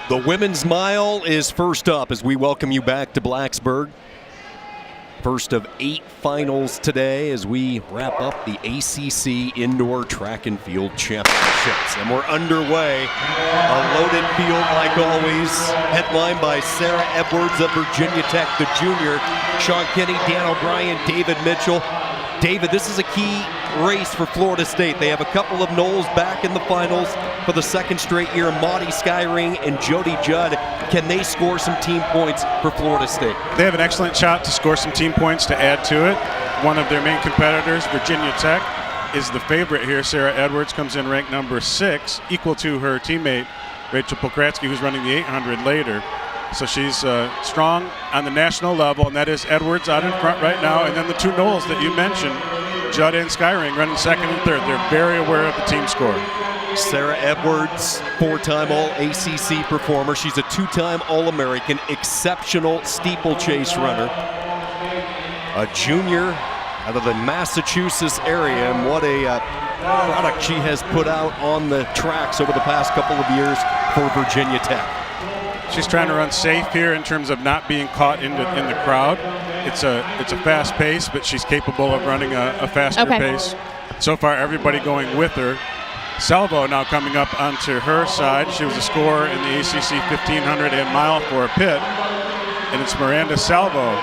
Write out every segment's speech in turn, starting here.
The women's mile is first up as we welcome you back to Blacksburg. First of 8 finals today as we wrap up the ACC Indoor Track and Field Championships. And we're underway. A loaded field like always, headlined by Sarah Edwards of Virginia Tech, the junior, Sean Kinney, Dan O'Brien, David Mitchell. David, this is a key race for Florida State. They have a couple of Knowles back in the finals for the second straight year. Maudie, SKYRING, and Jodie, JUDD. Can they score some team points for Florida State? They have an excellent shot to score some team points to add to it. One of their main competitors, Virginia Tech, is the favorite here. Sarah Edwards comes in ranked number 6, equal to her teammate, Rachel Pokratsky, who's running the 800 later. So she's strong on the national level, and that is Edwards out in front right now. And then the 2 Knowles that you mentioned, JUDD and SKYRING, running second and third. They're very aware of the team score. Sarah Edwards, 4-time All-ACC performer. She's a 2-time All-American, exceptional steeplechase runner. A junior out of the Massachusetts area, and what a product she has put out on the tracks over the past couple of years for Virginia Tech. She's trying to run safe here in terms of not being caught in the crowd. It's a fast pace, but she's capable of running a faster pace. So far, everybody going with her. Salvo now coming up onto her side. She was a scorer in the ACC 1500 and mile for Pitt. And it's Miranda Salvo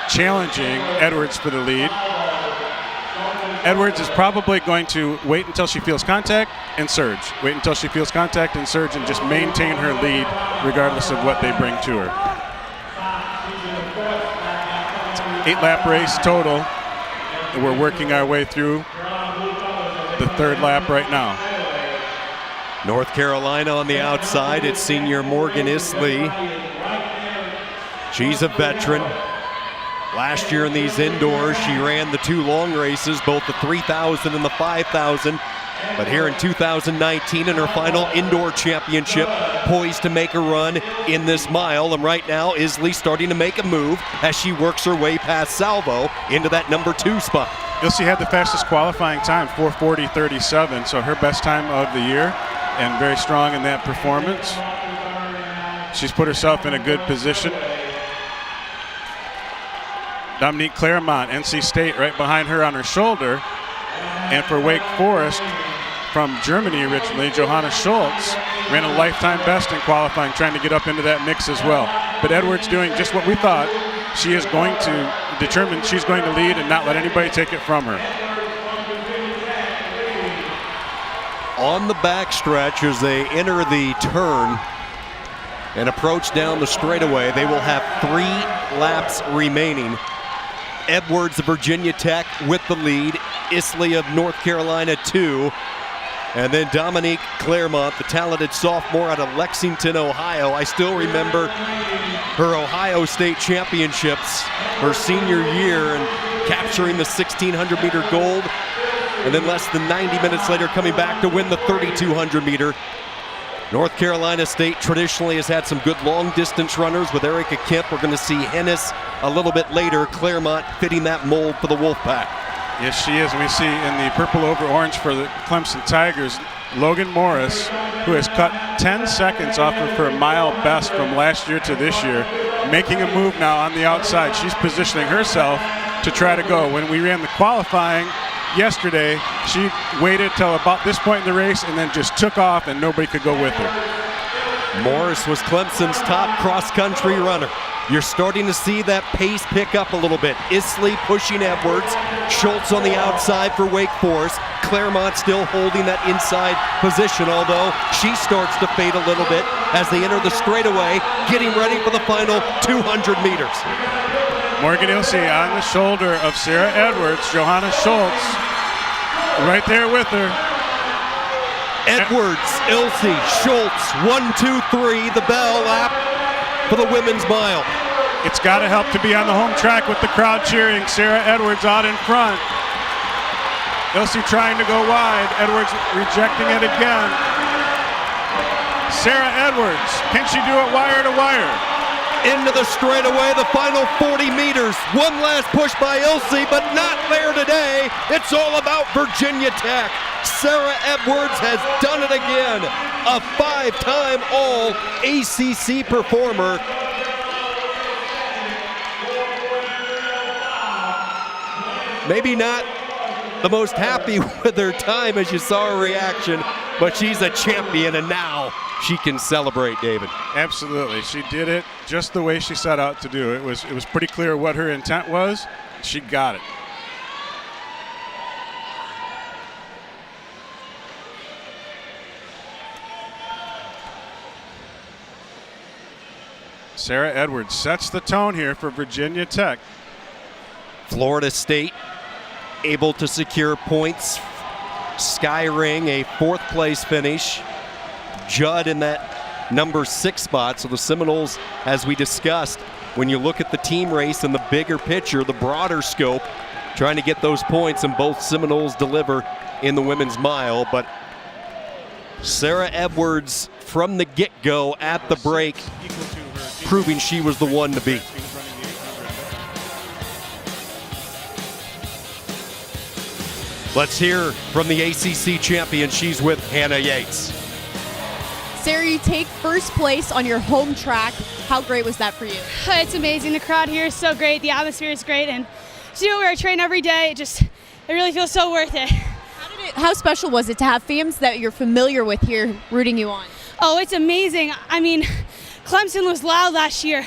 challenging Edwards for the lead. Edwards is probably going to wait until she feels contact and surge. Wait until she feels contact and surge and just maintain her lead regardless of what they bring to her. 8-lap race total. And we're working our way through the 3rd lap right now. North Carolina on the outside. It's senior Morgan Isley. She's a veteran. Last year in these indoors, she ran the 2 long races, both the 3,000 and the 5,000. But here in 2019, in her final indoor championship, poised to make a run in this mile. And right now, Isley starting to make a move as she works her way past Salvo into that number 2 spot. ILSE had the fastest qualifying time, 4:40.37, so her best time of the year, and very strong in that performance. She's put herself in a good position. Dominique CLAIRMONTE, NC State, right behind her on her shoulder. And for Wake Forest, from Germany originally, Johanna SHULZ ran a lifetime best in qualifying, trying to get up into that mix as well. But Edwards doing just what we thought. She is going to determine she's going to lead and not let anybody take it from her. On the backstretch as they enter the turn and approach down the straightaway, they will have 3 laps remaining. Edwards of Virginia Tech with the lead, Isley of North Carolina 2, and then Dominique CLAIRMONTE, the talented sophomore out of Lexington, Ohio. I still remember her Ohio State championships, her senior year, and capturing the 1,600 meter gold, and then less than 90 minutes later coming back to win the 3,200 meter. North Carolina State traditionally has had some good long-distance runners with Erica Kemp. We're going to see Hennis a little bit later. CLAIRMONTE fitting that mold for the Wolfpack. Yes, she is. We see in the purple over orange for the Clemson Tigers, Logan Morris, who has cut 10 seconds off of her mile best from last year to this year, making a move now on the outside. She's positioning herself to try to go. When we ran the qualifying yesterday, she waited till about this point in the race and then just took off and nobody could go with her. Morris was Clemson's top cross-country runner. You're starting to see that pace pick up a little bit. Isley pushing Edwards, SHULZ on the outside for Wake Forest. CLAIRMONTE still holding that inside position, although she starts to fade a little bit as they enter the straightaway, getting ready for the final 200 meters. Morgan ILSE on the shoulder of Sarah Edwards, Johanna SHULZ right there with her. Edwards, ILSE, SHULZ, 1, 2, 3, the bell lap for the women's mile. It's got to help to be on the home track with the crowd cheering. Sarah Edwards out in front. ILSE trying to go wide. Edwards rejecting it again. Sarah Edwards, can she do it wire to wire? Into the straightaway, the final 40 meters. One last push by ILSE, but not there today. It's all about Virginia Tech. Sarah Edwards has done it again. A 5-time All ACC performer. Maybe not the most happy with her time as you saw her reaction, but she's a champion and now she can celebrate, David. Absolutely. She did it just the way she set out to do it. It was pretty clear what her intent was. She got it. Sarah Edwards sets the tone here for Virginia Tech. Florida State able to secure points. SKYRING, a 4th place finish. JUDD in that number 6 spot. So the Seminoles, as we discussed, when you look at the team race and the bigger picture, the broader scope, trying to get those points, and both Seminoles deliver in the women's mile. But Sarah Edwards from the get-go at the break, proving she was the one to beat. Let's hear from the ACC champion. She's with Hannah Yates. Sarah, you take first place on your home track. How great was that for you? It's amazing. The crowd here is so great. The atmosphere is great. And to do it where I train every day, it really feels so worth it. How special was it to have fans that you're familiar with here rooting you on? Oh, it's amazing. I mean, Clemson was loud last year,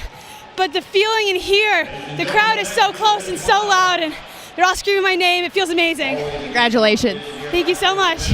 but the feeling in here, the crowd is so close and so loud, and they're all screaming my name. It feels amazing. Congratulations. Thank you so much.